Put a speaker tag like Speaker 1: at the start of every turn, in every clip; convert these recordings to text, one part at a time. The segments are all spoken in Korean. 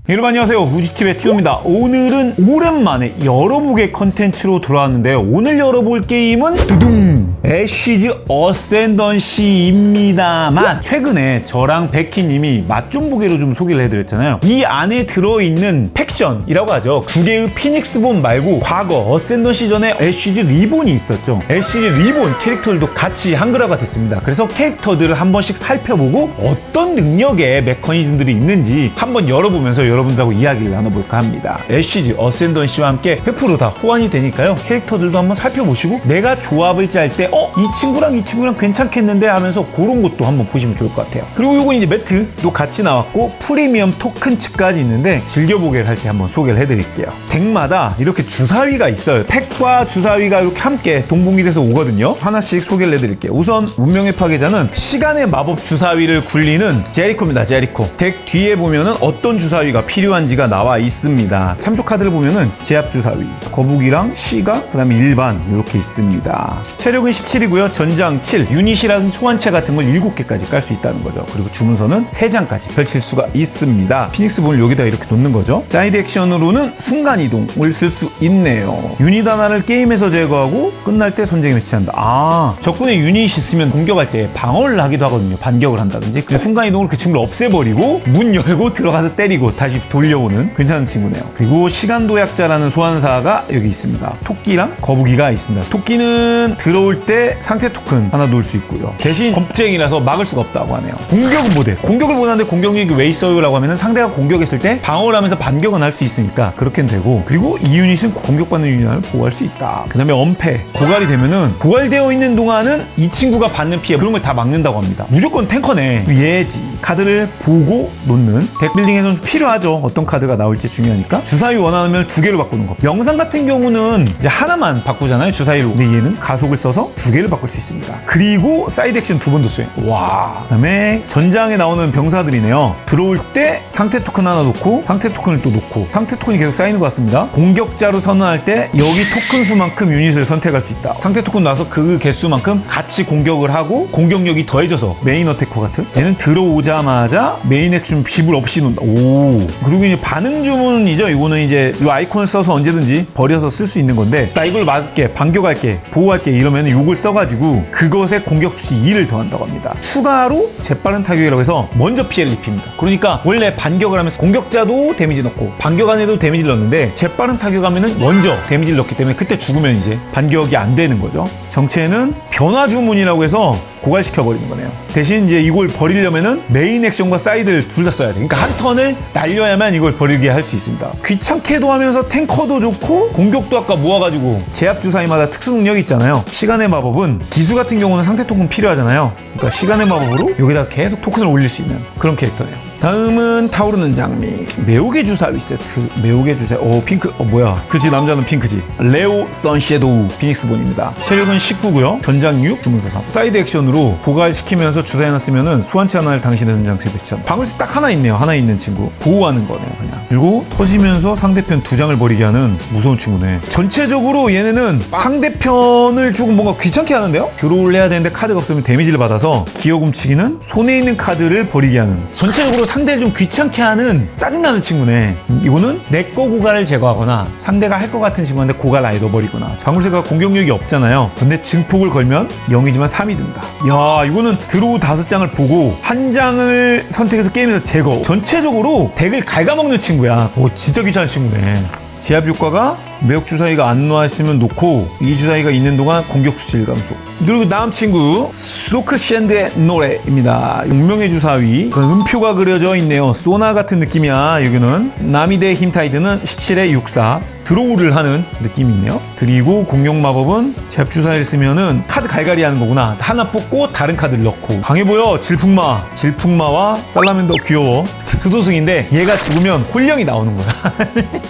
Speaker 1: 여러분 안녕하세요, 우지TV의 티오입니다. 오늘은 오랜만에 열어보게 컨텐츠로 돌아왔는데요. 오늘 열어볼 게임은 두둥! 애쉬즈 어센던시입니다만 최근에 저랑 베키님이 맛 좀 보기로 좀 소개를 해드렸잖아요. 이 안에 들어있는 팩션이라고 하죠. 두 개의 피닉스본 말고 과거 어센던시 전에 애쉬즈 리본이 있었죠. 애쉬즈 리본 캐릭터들도 같이 한글화가 됐습니다. 그래서 캐릭터들을 한 번씩 살펴보고 어떤 능력의 메커니즘들이 있는지 한번 열어보면서 여러분들하고 이야기를 나눠볼까 합니다. 애쉬즈 어센던시와 함께 100% 다 호환이 되니까요. 캐릭터들도 한번 살펴보시고 내가 조합을 짤 때 이 친구랑 이 친구랑 괜찮겠는데 하면서 그런 것도 한번 보시면 좋을 것 같아요. 그리고 이거 이제 매트도 같이 나왔고 프리미엄 토큰 칩까지 있는데 즐겨보기를 할 때 한번 소개를 해드릴게요. 덱마다 이렇게 주사위가 있어요. 팩과 주사위가 이렇게 함께 동봉이 돼서 오거든요. 하나씩 소개를 해드릴게요. 우선 운명의 파괴자는 시간의 마법 주사위를 굴리는 제리코입니다. 제리코. 덱 뒤에 보면은 어떤 주사위가 필요한지가 나와 있습니다. 참조 카드를 보면은 제압 주사위, 거북이랑 시각, 그 다음에 일반 이렇게 있습니다. 체력은 17이고요. 전장 7, 유닛이라는 소환체 같은 걸 7개까지 깔 수 있다는 거죠. 그리고 주문서는 3장까지 펼칠 수가 있습니다. 피닉스 본을 여기다 이렇게 놓는 거죠. 사이드 액션으로는 순간이동을 쓸 수 있네요. 유닛 하나를 게임에서 제거하고 끝날 때 전쟁에 배치한다. 적군의 유닛이 있으면 공격할 때 방어를 하기도 하거든요. 반격을 한다든지. 그 순간이동으로 그 친구를 없애버리고 문 열고 들어가서 때리고 다시 돌려오는 괜찮은 친구네요. 그리고 시간도약자라는 소환사가 여기 있습니다. 토끼랑 거북이가 있습니다. 토끼는 들어올 때 상태 토큰 하나 놓을 수 있고요. 대신 겁쟁이라서 막을 수가 없다고 하네요. 공격은 못해. 공격을 못하는데 공격력이 왜 있어요? 라고 하면 상대가 공격했을 때 방어를 하면서 반격은 할 수 있으니까 그렇게는 되고, 그리고 이 유닛은 공격받는 유닛을 보호할 수 있다. 그 다음에 엄폐. 고갈이 되면은 고갈되어 있는 동안은 이 친구가 받는 피해 그런 걸 다 막는다고 합니다. 무조건 탱커네. 예지. 카드를 보고 놓는 덱빌딩에서는 필요하죠. 어떤 카드가 나올지 중요하니까. 주사위 원하면 2개로 바꾸는 거. 명상 같은 경우는 이제 하나만 바꾸잖아요. 주사위로. 근데 얘는 가속을 써서 2개를 바꿀 수 있습니다. 그리고 사이드 액션 2번도 수행. 와. 그 다음에 전장에 나오는 병사들이네요. 들어올 때 상태 토큰 하나 놓고 상태 토큰을 또 놓고 상태 토큰이 계속 쌓이는 것 같습니다. 공격자로 선언할 때 여기 토큰 수만큼 유닛을 선택할 수 있다. 상태 토큰 나와서 그 개수만큼 같이 공격을 하고 공격력이 더해져서 메인 어태커 같은. 얘는 들어오자마자 메인 액션 집을 없이 놓는다. 오. 그리고 이제 반응 주문이죠. 이거는 이제 이 아이콘을 써서 언제든지 버려서 쓸 수 있는 건데, 나 이걸 막을게, 반격할게, 보호할게 이러면 요걸 써가지고 그것에 공격시 2를 더한다고 합니다. 추가로 재빠른 타격이라고 해서 먼저 피해를 입힙니다. 그러니까 원래 반격을 하면서 공격자도 데미지 넣고 반격 안 해도 데미지를 넣는데 재빠른 타격하면은 먼저 데미지를 넣기 때문에 그때 죽으면 이제 반격이 안 되는 거죠. 정체는 변화 주문이라고 해서 고갈시켜버리는 거네요. 대신 이제 이걸 버리려면은 메인 액션과 사이드를 둘 다 써야 돼. 그러니까 한 턴을 날려야만 이걸 버리게 할 수 있습니다. 귀찮게도 하면서 탱커도 좋고 공격도 아까 모아가지고 제압 주사위마다 특수 능력이 있잖아요. 시간의 마법은 기수 같은 경우는 상태 토큰 필요하잖아요. 그러니까 시간의 마법으로 여기다 계속 토큰을 올릴 수 있는 그런 캐릭터네요. 다음은 타오르는 장미. 매혹의 주사위 세트. 매혹의 주사위. 핑크. 뭐야. 그치, 남자는 핑크지. 레오 선섀도우 피닉스본입니다. 체력은 19고요. 전장 6, 주문서 3. 사이드 액션으로 고갈시키면서 주사위 하나 쓰면은 소환체 하나를 당신의 전장터에 배치한. 방울수 딱 하나 있네요. 하나 있는 친구. 보호하는 거네요, 그냥. 그리고 터지면서 상대편 2장을 버리게 하는 무서운 친구네. 전체적으로 얘네는 상대편을 조금 뭔가 귀찮게 하는데요? 드로우를 해야 되는데 카드가 없으면 데미지를 받아서 기어 훔치기는 손에 있는 카드를 버리게 하는. 전체적으로 상대를 좀 귀찮게 하는 짜증나는 친구네. 이거는 내꺼 고갈을 제거하거나 상대가 할 것 같은 친구한테 고갈 아예 넣어버리거나. 방울새가 공격력이 없잖아요. 근데 증폭을 걸면 0이지만 3이 든다. 야, 이거는 드로우 5장을 보고 한 장을 선택해서 게임에서 제거. 전체적으로 덱을 갉아먹는 친구야. 진짜 귀찮은 친구네. 제압 효과가 매혹 주사위가 안 나와있으면 놓고 이 주사위가 있는 동안 공격 수치 1감소. 그리고 다음 친구 소크 샌드의 노래입니다. 운명의 주사위. 그 음표가 그려져 있네요. 소나 같은 느낌이야. 여기는 나미대 힘타이드는 17에 64. 드로우를 하는 느낌이 있네요. 그리고 공격 마법은 제압 주사위를 쓰면은 카드 갈갈이 하는 거구나. 하나 뽑고 다른 카드를 넣고. 강해 보여. 질풍마. 질풍마와 살라멘더 귀여워. 수도승인데 얘가 죽으면 홀령이 나오는 거야.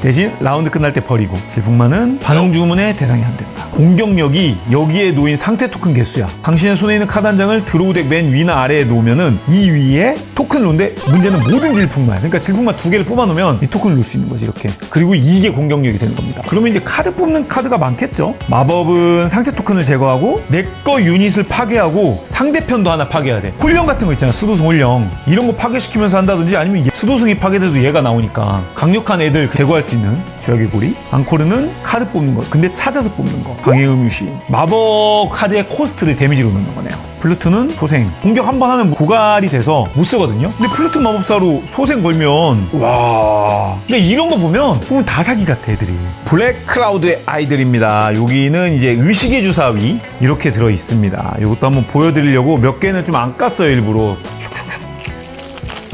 Speaker 1: 대신 라운드 끝날 때 버리고. 질풍마는 반응 주문의 대상이 안 된다. 공격력이 여기에 놓인 상태 토큰 개수야. 당신의 손에 있는 카드 한 장을 드로우 덱 맨 위나 아래에 놓으면은 이 위에 토큰을 놓는데 문제는 모든 질풍말. 그러니까 질풍말 2개를 뽑아놓으면 이 토큰을 놓을 수 있는 거지 이렇게. 그리고 이게 공격력이 되는 겁니다. 그러면 이제 카드 뽑는 카드가 많겠죠. 마법은 상체 토큰을 제거하고 내 거 유닛을 파괴하고 상대편도 하나 파괴해야 돼. 홀령 같은 거 있잖아. 수도승 홀령. 이런 거 파괴시키면서 한다든지 아니면 수도승이 파괴돼도 얘가 나오니까 강력한 애들 제거할 수 있는 쥐약의 고리. 앙코르는 카드 뽑는 거. 근데 찾아서 뽑는 거. 강의 음유시. 마법 카드의 코스트를 데미지로 넣는 거네요. 플루트는 소생. 공격 한 번 하면 고갈이 돼서 못 쓰거든요. 근데 플루트 마법사로 소생 걸면 와. 근데 이런 거 보면 다 사기 같아 애들이. 블랙 클라우드의 아이들입니다. 여기는 이제 의식의 주사위 이렇게 들어 있습니다. 이것도 한번 보여드리려고 몇 개는 좀 안 깠어요 일부러.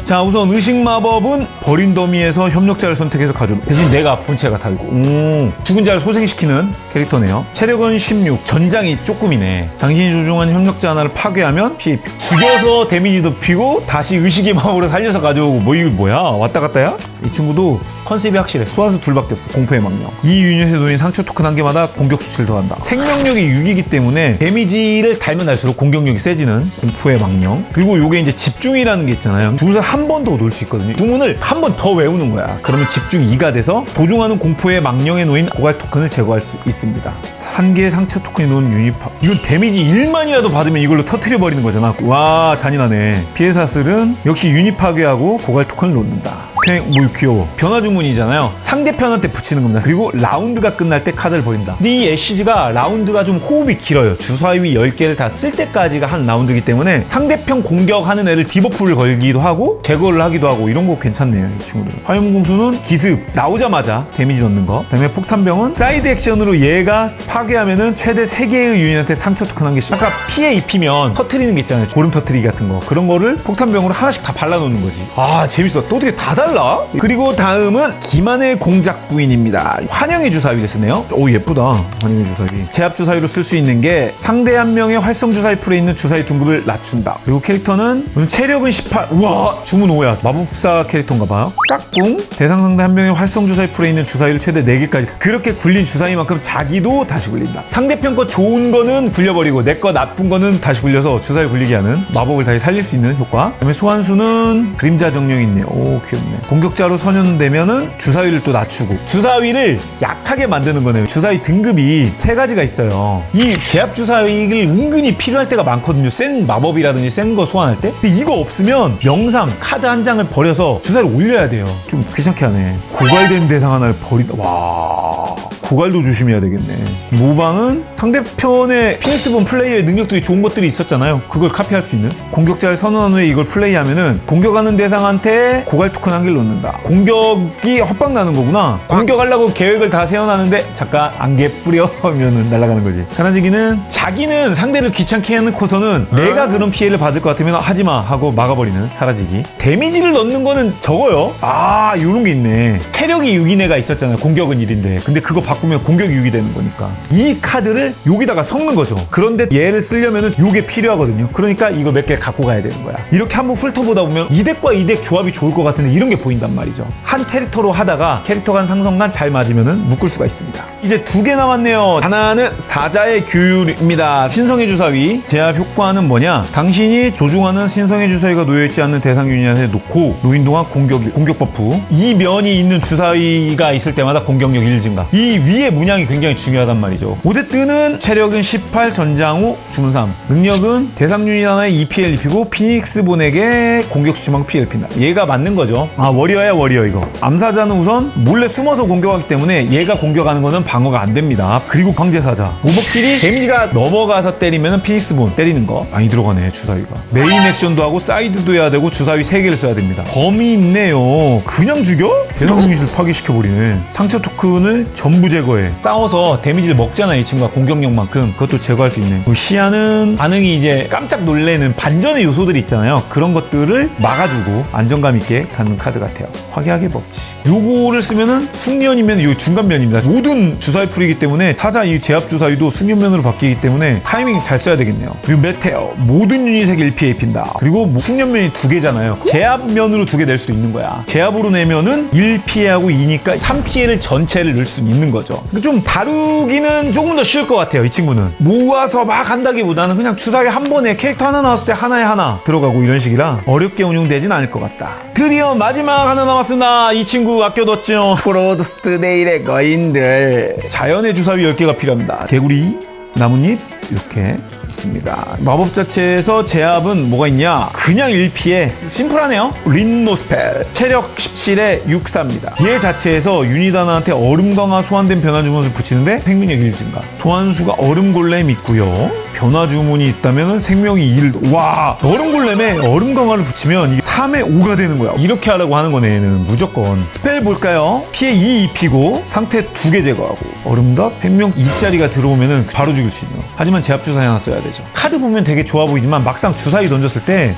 Speaker 1: 자, 우선 의식 마법은 버린 더미에서 협력자를 선택해서 가져오. 대신 내가 본체가 달고. 죽은 자를 소생시키는 캐릭터네요. 체력은 16. 전장이 조금이네. 당신이 조종한 협력자 하나를 파괴하면 피해. 죽여서 데미지도 피고 다시 의식의 마법으로 살려서 가져오고. 뭐 이거 뭐야? 왔다 갔다야? 이 친구도 컨셉이 확실해. 소환수 둘밖에 없어. 공포의 망령. 이 유닛에 놓인 상처 토큰 한 개마다 공격 수치를 더한다. 생명력이 6이기 때문에 데미지를 달면 달수록 공격력이 세지는 공포의 망령. 그리고 요게 이제 집중이라는 게 있잖아요. 주문을 한 번 더 놓을 수 있거든요. 주문을 한 번 더 외우는 거야. 그러면 집중 2가 돼서 조종하는 공포의 망령에 놓인 고갈 토큰을 제거할 수 있습니다. 한 개의 상처 토큰이 놓은 유닛파. 이건 데미지 1만이라도 받으면 이걸로 터트려버리는 거잖아. 와, 잔인하네. 피해 사슬은 역시 유닛 파괴하고 고갈 토큰을 놓는다. 뭐 귀여워. 변화 주문이잖아요. 상대편한테 붙이는 겁니다. 그리고 라운드가 끝날 때 카드를 버린다. 근데 이 애쉬즈가 라운드가 좀 호흡이 길어요. 주사위 10개를 다 쓸 때까지가 한 라운드이기 때문에 상대편 공격하는 애를 디버프를 걸기도 하고 제거를 하기도 하고 이런 거 괜찮네요. 이 친구들. 화염공수는 기습 나오자마자 데미지 넣는 거. 그다음에 폭탄병은 사이드 액션으로 얘가 파괴하면은 최대 3개의 유닛한테 상처 토큰 한 개씩. 아까 피해 입히면 터트리는 게 있잖아요. 고름 터트리기 같은 거. 그런 거를 폭탄병으로 하나씩 다 발라놓는 거지. 아, 재밌어. 또 어떻게 다 달라? 그리고 다음은 기만의 공작 부인입니다. 환영의 주사위를 쓰네요. 오, 예쁘다. 환영의 주사위. 제압 주사위로 쓸 수 있는 게 상대 한 명의 활성 주사위 풀에 있는 주사위 등급을 낮춘다. 그리고 캐릭터는 무슨 체력은 18. 우와, 주문 5야. 마법사 캐릭터인가 봐요. 깍꿍. 대상 상대 한 명의 활성 주사위 풀에 있는 주사위를 최대 4개까지. 그렇게 굴린 주사위만큼 자기도 다시 굴린다. 상대편 거 좋은 거는 굴려버리고 내 거 나쁜 거는 다시 굴려서 주사위 굴리게 하는 마법을 다시 살릴 수 있는 효과. 그다음에 소환수는 그림자 정령이 있네요. 오, 귀엽네. 공격자로 선언되면은 주사위를 또 낮추고. 주사위를 약하게 만드는 거네요. 주사위 등급이 3가지가 있어요. 이 제압 주사위를 은근히 필요할 때가 많거든요. 센 마법이라든지 센 거 소환할 때. 근데 이거 없으면 명상 카드 한 장을 버려서 주사위를 올려야 돼요. 좀 귀찮게 하네. 고갈된 대상 하나를 버린다. 와, 고갈도 조심해야 되겠네. 모방은 상대편의 피닉스본 플레이어의 능력들이 좋은 것들이 있었잖아요. 그걸 카피할 수 있는. 공격자를 선언한 후에 이걸 플레이하면은 공격하는 대상한테 고갈 토큰 한 개를 놓는다. 공격이 헛방 나는 거구나. 공격하려고 계획을 다 세워놨는데 잠깐 안개 뿌려면은 날아가는 거지. 사라지기는 자기는 상대를 귀찮게 해놓고서는 내가 그런 피해를 받을 것 같으면 하지마 하고 막아버리는 사라지기. 데미지를 넣는 거는 적어요. 아, 요런 게 있네. 체력이 6인 애가 있었잖아요. 공격은 1인데. 근데 그거 바꾸면 공격이 6이 되는 거니까. 이 카드를 여기다가 섞는 거죠. 그런데 얘를 쓰려면은 요게 필요하거든요. 그러니까 이거 몇 개 갖고 가야 되는 거야. 이렇게 한번 훑어보다 보면 이 덱과 이 덱 조합이 좋을 것 같은데 이런 게 보인단 말이죠. 한 캐릭터로 하다가 캐릭터 간 상성간 잘 맞으면은 묶을 수가 있습니다. 이제 2개 남았네요. 하나는 사자의 규율입니다. 신성의 주사위. 제압 효과는 뭐냐? 당신이 조종하는 신성의 주사위가 놓여있지 않는 대상 유닛에 놓고 놓인 동안 공격 버프. 이 면이 있는 주사위가 있을 때마다 공격력 1 증가. 이 위에 문양이 굉장히 중요하단 말이죠. 오데뜨는 체력은 18, 전장 후 주문 3. 능력은 대상 유닛 하나에 2피해를 입히고 피닉스본에게 공격 수치만큼 피해를 입힌다. 얘가 맞는 거죠. 아, 워리어야 워리어 이거. 암사자는 우선 몰래 숨어서 공격하기 때문에 얘가 공격하는 거는 방어가 안 됩니다. 그리고 광제사자. 오버킬이 데미지가 넘어가서 때리면 피닉스본 때리는 거 많이 들어가네. 주사위가. 메인 액션도 하고 사이드도 해야 되고 주사위 3개를 써야 됩니다. 범위 있네요. 그냥 죽여? 대상 유닛을 파괴시켜버리네. 상처 토큰을 전부 제거해. 싸워서 데미지를 먹잖아 이 친구가 공격력만큼. 그것도 제거할 수 있네. 시야는 반응이 이제 깜짝 놀래는 반전의 요소들이 있잖아요. 그런 것들을 막아주고 안정감 있게 갖는 카드 같아요. 화기하게 법칙. 요거를 쓰면은 숙련이면 요 중간면입니다. 모든 주사위 풀이기 때문에 타자 이 제압 주사위도 숙련면으로 바뀌기 때문에 타이밍 잘 써야 되겠네요. 그리고 메테오. 모든 유닛에게 1피해 입힌다. 그리고 숙련면이 2개잖아요. 제압면으로 2개 낼 수 있는 거야. 제압으로 내면은 1피해하고 2니까 3피해를 전체를 넣을 수 있는 거죠. 거죠. 좀 다루기는 조금 더 쉬울 것 같아요. 이 친구는 모아서 막 한다기보다는 그냥 주사위 한 번에 캐릭터 하나 나왔을 때 하나에 하나 들어가고 이런 식이라 어렵게 운용되진 않을 것 같다. 드디어 마지막 하나 남았습니다. 이 친구 아껴뒀죠. 프로드스트 네일의 거인들. 자연의 주사위 10개가 필요합니다. 개구리, 나뭇잎 이렇게 있습니다. 마법 자체에서 제압은 뭐가 있냐? 그냥 1피에 심플하네요. 린노스펠 체력 17에 64입니다. 얘 자체에서 유닛하나한테 얼음 강화 소환된 변화 주문을 붙이는데 생명력 1 증가. 소환수가 얼음 골렘 있고요. 변화 주문이 있다면 생명이 1. 와, 얼음 골렘에 얼음 강화를 붙이면 이게 3에 5가 되는 거야. 이렇게 하라고 하는 거네. 얘는 무조건. 스펠 볼까요? 피해 2 입히고 상태 2개 제거하고 얼음덧 생명 2짜리가 들어오면 바로 죽일 수 있는. 하지만 제압 주사위 하나 써야 되죠. 카드 보면 되게 좋아 보이지만 막상 주사위 던졌을 때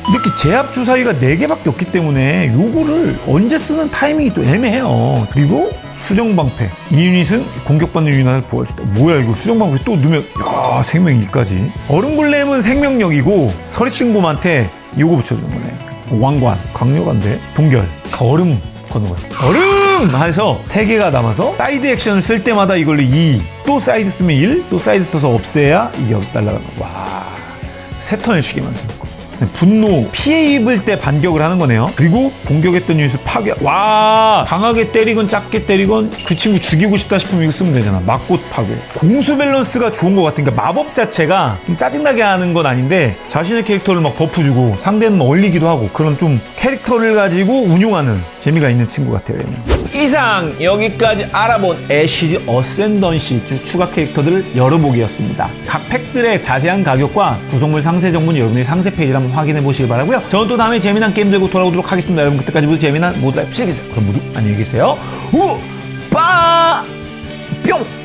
Speaker 1: 이렇게 제압 주사위가 4개밖에 없기 때문에 요거를 언제 쓰는 타이밍이 또 애매해요. 그리고 수정방패. 이 유닛은 공격받는 유닛을 보호할 수 있다. 뭐야 이거 수정방패 또 넣으면 야 생명 2까지. 얼음골렘은 생명력이고 서리쓴곰한테 요거 붙여주는 거네. 왕관 강력한데 동결 얼음 거는 거야. 얼음! 해서 3개가 남아서 사이드 액션을 쓸 때마다 이걸로 2, 또 사이드 쓰면 1, 또 사이드 써서 없애야 이게 날아가는 거야. 와, 3턴을 쉬게 만드는 거. 분노, 피해 입을 때 반격을 하는 거네요. 그리고 공격했던 유닛을 파괴. 와, 강하게 때리건 작게 때리건 그 친구 죽이고 싶다 싶으면 이거 쓰면 되잖아. 맞고 파괴. 공수 밸런스가 좋은 것 같으니까 마법 자체가 좀 짜증나게 하는 건 아닌데 자신의 캐릭터를 막 버프 주고 상대는 얼리기도 하고 그런 좀 캐릭터를 가지고 운용하는 재미가 있는 친구 같아요. 얘는. 이상 여기까지 알아본 애쉬즈 어센던시 추가 캐릭터들을 열어보기였습니다. 각 팩들의 자세한 가격과 구성물 상세 정보는 여러분의 상세 페이지를 한번 확인해 보시길 바라고요. 저는 또 다음에 재미난 게임 들고 돌아오도록 하겠습니다. 여러분 그때까지 모두 재미난 모드라이프 즐기세요. 그럼 모두 안녕히 계세요. 우! 빠! 뿅!